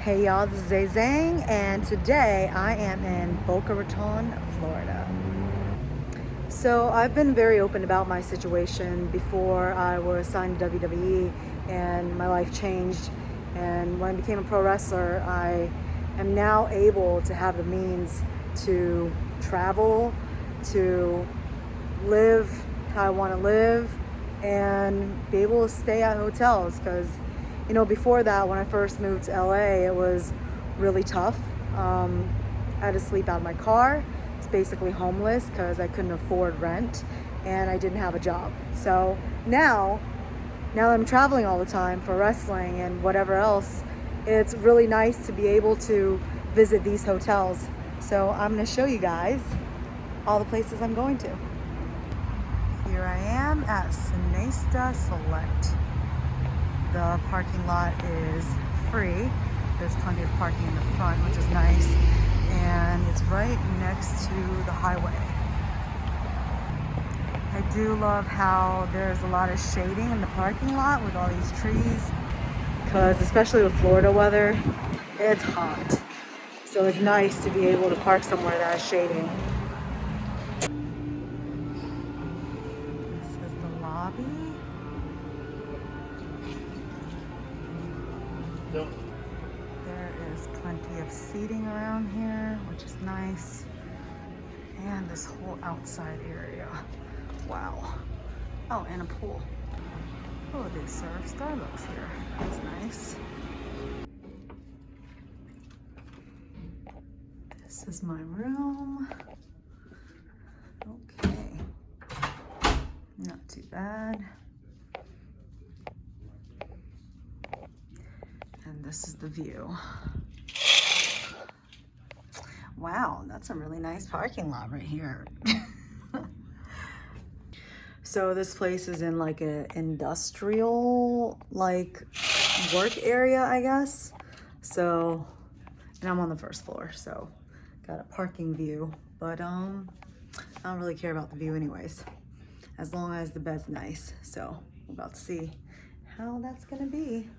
Hey y'all, this is ZEDA ZHANG, and today I am in Boca Raton, Florida. So I've been very open about my situation before I was signed to WWE and my life changed. And when I became a pro wrestler, I am now able to have the means to travel, to live how I want to live, and be able to stay at hotels. Because before that, when I first moved to LA, it was really tough. I had to sleep out of my car. I was basically homeless because I couldn't afford rent and I didn't have a job. So now that I'm traveling all the time for wrestling and whatever else, it's really nice to be able to visit these hotels. So I'm going to show you guys all the places I'm going to. Here I am at Sonesta Select. The parking lot is free. There's plenty of parking in the front, which is nice. And it's right next to the highway. I do love how there's a lot of shading in the parking lot with all these trees. Because especially with Florida weather, it's hot. So it's nice to be able to park somewhere that has shading. This is the lobby. There is plenty of seating around here, which is nice. And this whole outside area. Wow. Oh, and a pool. Oh, they serve Starbucks here. That's nice. This is my room. Okay. Not too bad. And this is the view. Wow, that's a really nice parking lot right here. So this place is in like an industrial work area, I guess. So, and I'm on the first floor, so got a parking view. But I don't really care about the view anyways, as long as the bed's nice. So we're about to see how that's gonna be.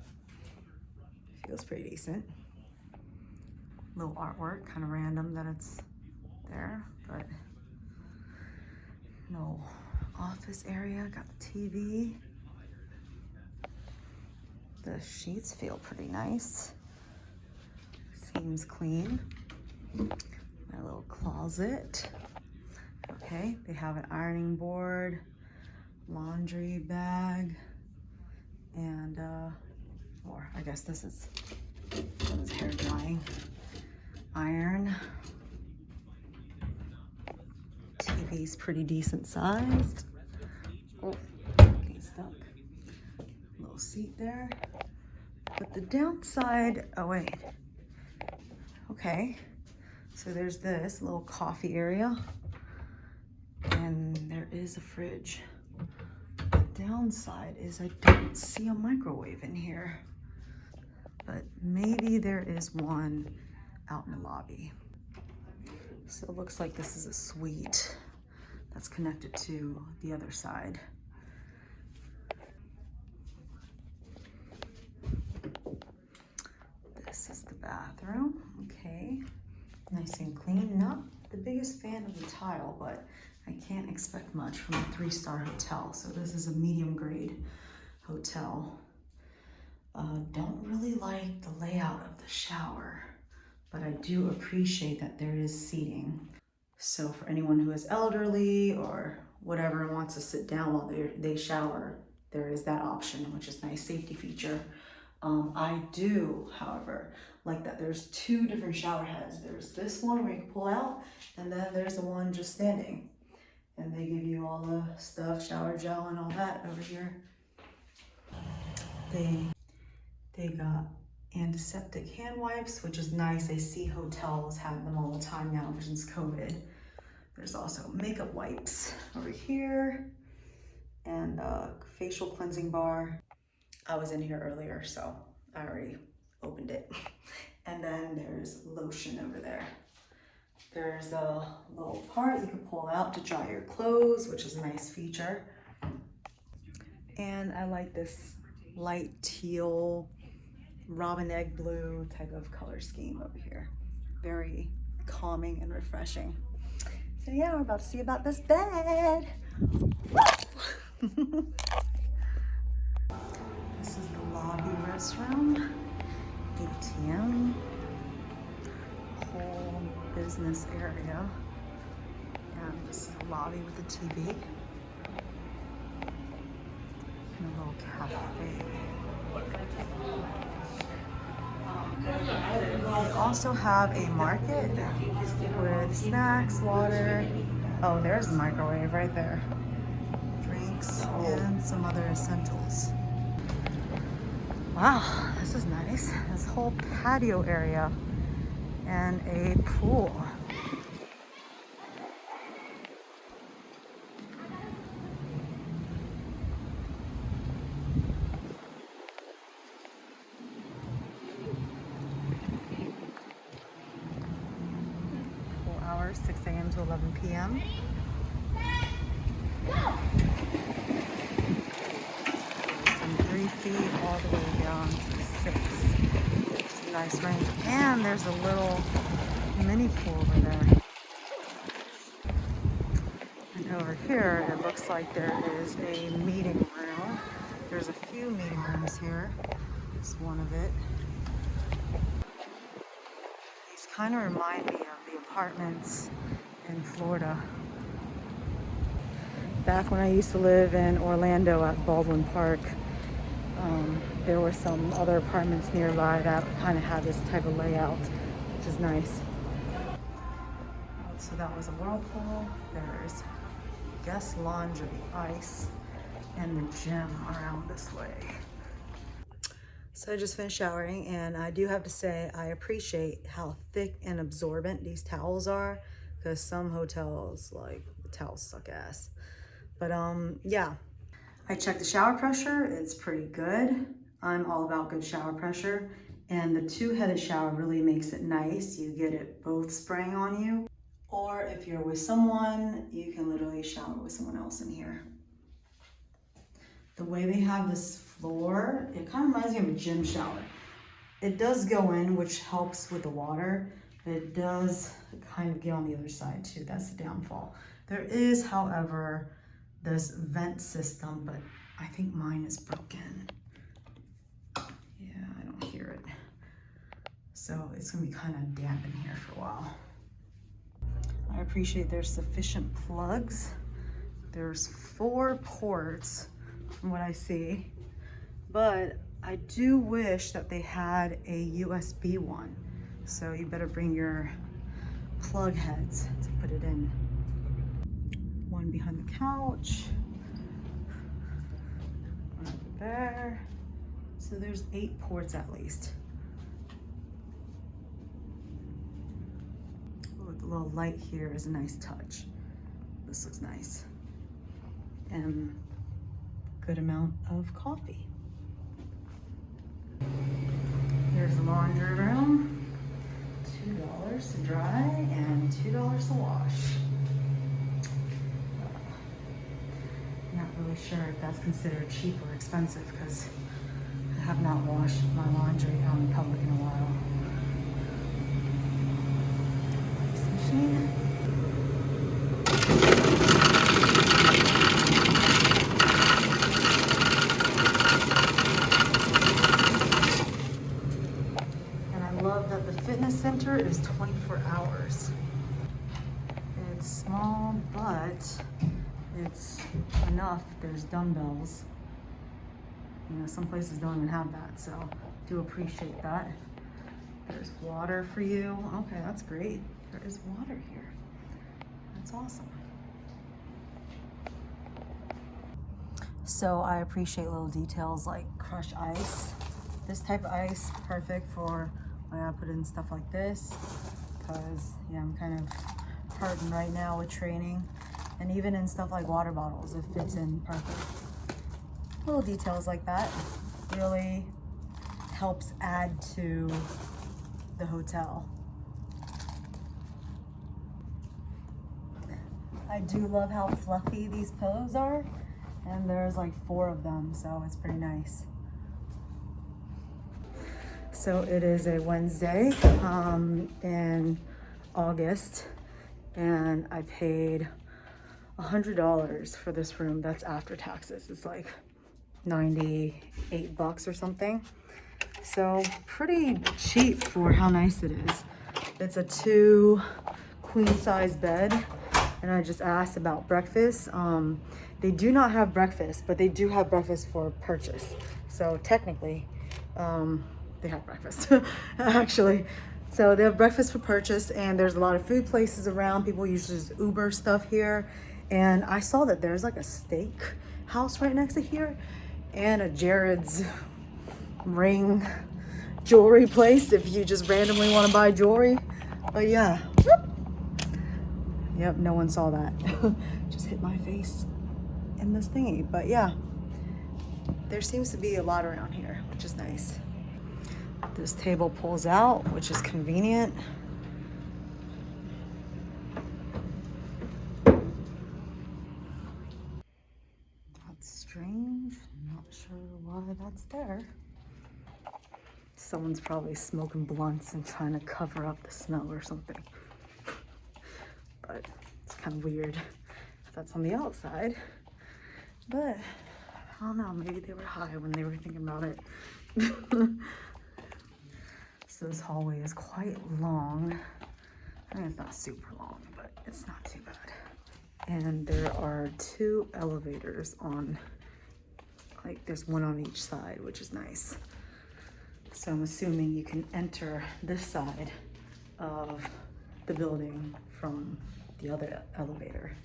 Feels pretty decent. Little artwork, kind of random that it's there, but no office area. Got the TV. The sheets feel pretty nice. Seems clean. My little closet. Okay, they have an ironing board, laundry bag, and or I guess this is hair drying. Iron. TV's pretty decent sized. Oh, getting stuck. Little seat there. But the downside, oh wait. Okay, so there's this little coffee area. And there is a fridge. The downside is I don't see a microwave in here. But maybe there is one out in the lobby. So it looks like this is a suite that's connected to the other side. This is the bathroom. Okay, nice and clean. Not the biggest fan of the tile, but I can't expect much from a 3-star hotel. So this is a medium grade hotel. Don't really like the layout of the shower, but I do appreciate that there is seating. So for anyone who is elderly or whatever and wants to sit down while they shower, there is that option, which is a nice safety feature. I do, however, like that there's 2 different shower heads. There's this one where you can pull out, and then there's the one just standing. And they give you all the stuff, shower gel and all that over here. They got antiseptic hand wipes, which is nice. I see hotels have them all the time now since COVID. There's also makeup wipes over here and a facial cleansing bar. I was in here earlier, so I already opened it. And then there's lotion over there. There's a little part you can pull out to dry your clothes, which is a nice feature. And I like this light teal robin egg blue type of color scheme over here. Very calming and refreshing. So yeah, we're about to see about this bed. This is the lobby restroom, ATM, whole business area. And this is the lobby with the TV. And a little cafe. We also have a market with snacks, water. Oh, there's the microwave right there. Drinks and some other essentials. Wow, this is nice. This whole patio area and a pool. Pool hours, 6 a.m. to 11 p.m. From 3 feet all the way down to 6. It's a nice range. And there's a little mini pool over there. And over here, it looks like there is a meeting room. There's a few meeting rooms here. This is one of it. These kind of remind me of the apartments in Florida. Back when I used to live in Orlando at Baldwin Park, there were some other apartments nearby that kind of had this type of layout, which is nice. So that was a whirlpool. There's guest lounge of the ice and the gym around this way. So I just finished showering, and I do have to say I appreciate how thick and absorbent these towels are, because some hotels, like, the towels suck ass. But yeah, I checked the shower pressure. It's pretty good. I'm all about good shower pressure, and the two-headed shower really makes it nice. You get it both spraying on you, or if you're with someone, you can literally shower with someone else in here. The way they have this floor, it kind of reminds me of a gym shower. It does go in, which helps with the water, but it does kind of get on the other side too. That's the downfall. There is, however, this vent system, but I think mine is broken. Yeah, I don't hear it. So it's gonna be kind of damp in here for a while. I appreciate there's sufficient plugs. There's 4 ports from what I see, but I do wish that they had a USB one. So you better bring your plug heads to put it in. One behind the couch, one over there. So there's 8 ports at least. Oh, the little light here is a nice touch. This looks nice. And good amount of coffee. Here's the laundry room. $2 to dry and $2 to wash. Not really sure if that's considered cheap or expensive, because I have not washed my laundry out in public in a while. This machine. And I love that the fitness center is 24 hours. It's small, but it's enough. There's dumbbells. You know, some places don't even have that, so I do appreciate that. There's water for you. Okay, that's great. There is water here. That's awesome. So I appreciate little details like crushed ice. This type of ice, perfect for when I put in stuff like this, because yeah, I'm kind of hurting right now with training. And even in stuff like water bottles, it fits in perfect. Little details like that really helps add to the hotel. I do love how fluffy these pillows are, and there's like 4 of them, so it's pretty nice. So it is a Wednesday in August, and I paid $100 for this room. That's after taxes. It's like 98 bucks or something. So pretty cheap for how nice it is. It's a 2 queen size bed, and I just asked about breakfast. They do not have breakfast, but they do have breakfast for purchase. So technically, they have breakfast actually. So they have breakfast for purchase, and there's a lot of food places around. People usually just Uber stuff here. And I saw that there's like a steak house right next to here and a Jared's ring jewelry place if you just randomly want to buy jewelry. But yeah, yep, no one saw that. Just hit my face in this thingy. But yeah, there seems to be a lot around here, which is nice. This table pulls out, which is convenient. That's strange. Not sure why that's there. Someone's probably smoking blunts and trying to cover up the smell or something. But it's kind of weird if that's on the outside. But I don't know, maybe they were high when they were thinking about it. So this hallway is quite long. I mean, it's not super long, but it's not too bad. And there are 2 elevators on, like there's one on each side, which is nice. So I'm assuming you can enter this side of the building from the other elevator.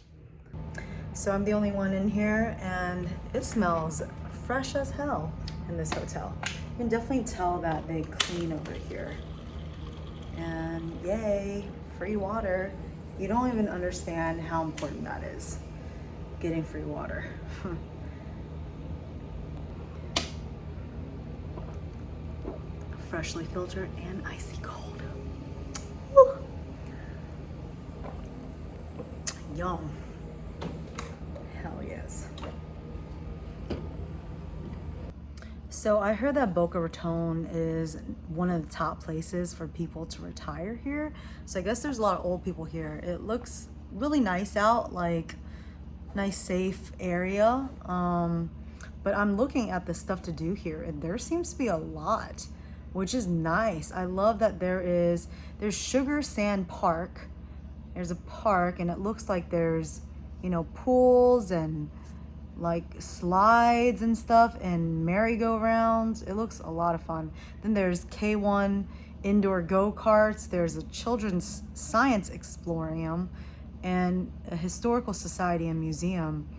So I'm the only one in here, and it smells fresh as hell in this hotel. You can definitely tell that they clean over here. And yay, free water. You don't even understand how important that is, getting free water. Freshly filtered and icy cold. Woo. Yum. Hell yes. So I heard that Boca Raton is one of the top places for people to retire here. So I guess there's a lot of old people here. It looks really nice out, like nice safe area. But I'm looking at the stuff to do here, and there seems to be a lot, which is nice. I love that there's Sugar Sand Park. There's a park, and it looks like there's, you know, pools and like slides and stuff and merry-go-rounds. It looks a lot of fun. Then there's K1 indoor go-karts. There's a children's science explorium and a historical society and museum.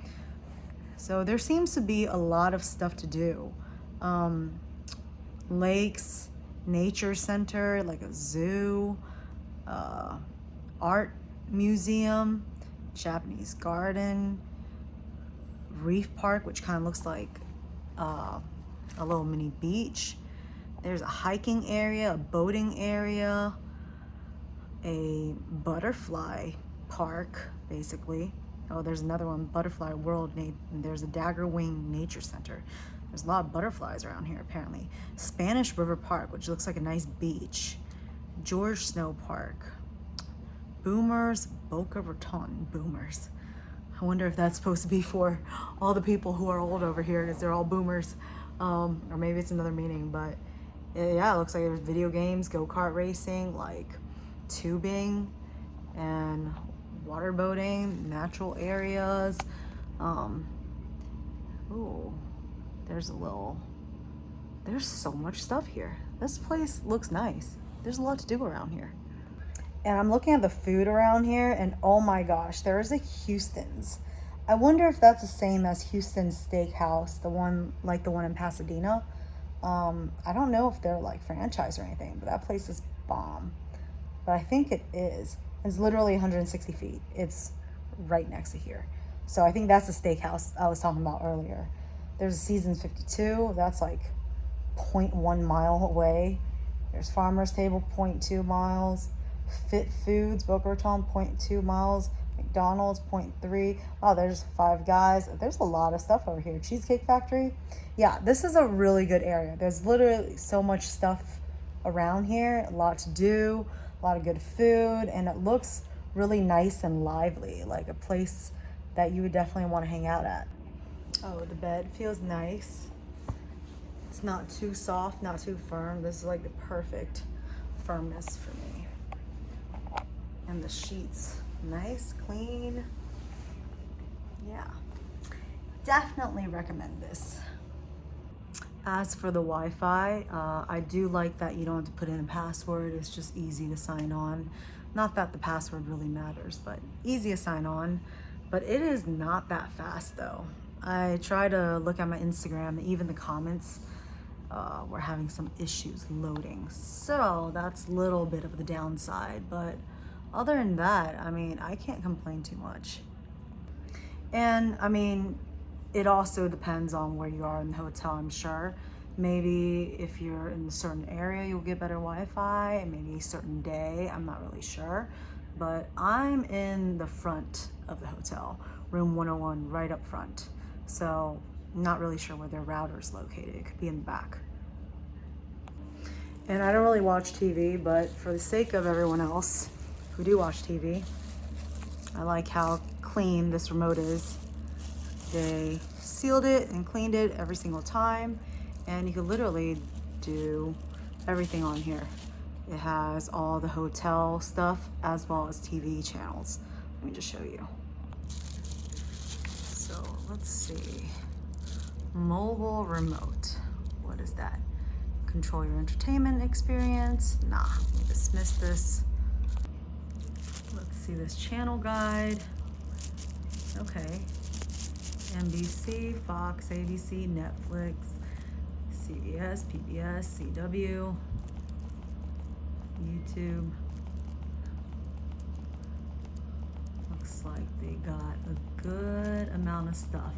So there seems to be a lot of stuff to do. Lakes, nature center, like a zoo, art museum, Japanese garden, reef park, which kind of looks like a little mini beach. There's a hiking area, a boating area, a butterfly park, basically. Oh, there's another one, Butterfly World, and there's a Dagger Wing Nature Center. There's a lot of butterflies around here, apparently. Spanish River Park, which looks like a nice beach. George Snow Park. Boomers, Boca Raton, Boomers. I wonder if that's supposed to be for all the people who are old over here, because they're all boomers. Or maybe it's another meaning, but yeah, it looks like there's video games, go-kart racing, like tubing, and water boating, natural areas. Ooh, there's so much stuff here. This place looks nice. There's a lot to do around here. And I'm looking at the food around here, and oh my gosh, there is a Houston's. I wonder if that's the same as Houston's Steakhouse, the one in Pasadena. I don't know if they're like franchise or anything, but that place is bomb. But I think it is. It's literally 160 feet. It's right next to here. So I think that's the steakhouse I was talking about earlier. There's a Seasons 52. That's like 0.1 mile away. There's Farmer's Table, 0.2 miles. Fit Foods, Boca Raton, 0.2 miles. McDonald's, 0.3. Wow, there's Five Guys. There's a lot of stuff over here. Cheesecake Factory. Yeah, this is a really good area. There's literally so much stuff around here. A lot to do, a lot of good food, and it looks really nice and lively, like a place that you would definitely want to hang out at. Oh, the bed feels nice. It's not too soft, not too firm. This is like the perfect firmness for me. And the sheets, nice, clean. Yeah, definitely recommend this. As for the Wi-Fi, I do like that you don't have to put in a password. It's just easy to sign on. Not that the password really matters, but easy to sign on. But it is not that fast though. I try to look at my Instagram, and even the comments were having some issues loading. So that's a little bit of the downside, but other than that, I mean, I can't complain too much. And I mean, it also depends on where you are in the hotel, I'm sure. Maybe if you're in a certain area, you'll get better Wi-Fi, and maybe a certain day, I'm not really sure. But I'm in the front of the hotel, room 101, right up front. So I'm not really sure where their router's located. It could be in the back. And I don't really watch TV, but for the sake of everyone else who do watch TV, I like how clean this remote is. They sealed it and cleaned it every single time, and you can literally do everything on here. It has all the hotel stuff as well as TV channels. Let me just show you. So let's see. Mobile remote. What is that? Control your entertainment experience. Nah, let me dismiss this. Let's see this channel guide. Okay. NBC, Fox, ABC, Netflix, CBS, PBS, CW, YouTube. Looks like they got a good amount of stuff.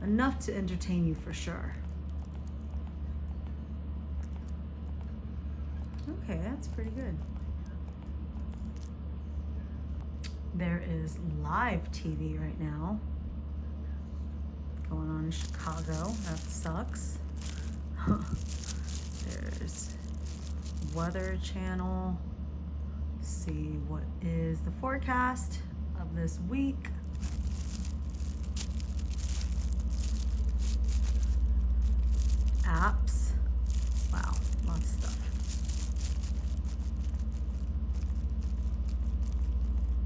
Enough to entertain you for sure. Okay, that's pretty good. There is live TV right now going on in Chicago. That sucks. There's Weather Channel. See what is the forecast of this week. Apps. Wow, lots of stuff.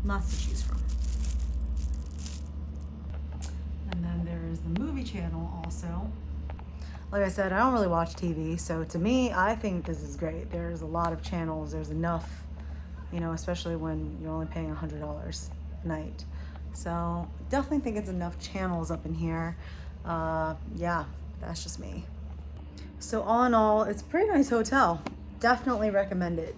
Lots to choose from. And then there's the movie channel also. Like I said, I don't really watch TV, so to me, I think this is great. There's a lot of channels, there's enough, you know, especially when you're only paying $100 a night. So definitely think it's enough channels up in here. Yeah, that's just me. So all in all, it's a pretty nice hotel. Definitely recommend it.